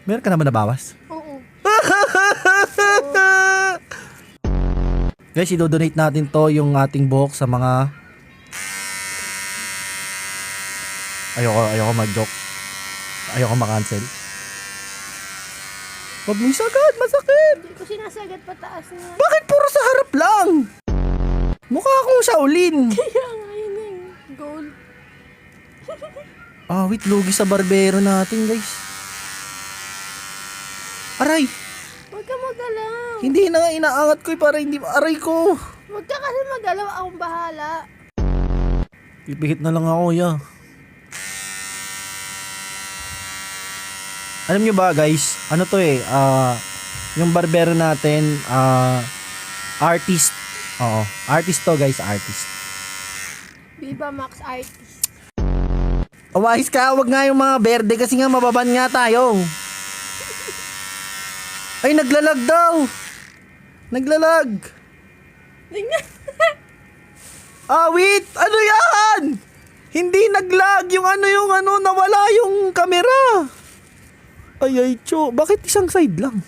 Meron ka naman nabawas? Oo. Guys, i-donate natin to yung ating buhok sa mga... Ayoko mag-joke. Ayoko makancel. Wag mo isagad, masakit! Hindi ko sinasagad pataas na. Bakit puro sa harap lang? Mukha akong Shaolin. Kaya nga yun yung goal. Wait, lugi sa barbero natin, guys. Aray! Huwag ka magalaw. Hindi na nga inaangat ko para hindi aray ko. Huwag ka kasi magalaw. Akong bahala. Pipihit na lang ako, ya. Alam nyo ba, guys? Ano to yung barbero natin, artist. Oo, artist to, guys, artist. Viva Max Artist. Awais ka, wag nga yung mga berde kasi nga mababan nga tayo. Ay, naglalag daw. Naglalag. Tingnan. Wait, ano yan? Hindi naglag yung nawala yung camera. Ay, cho, bakit isang side lang?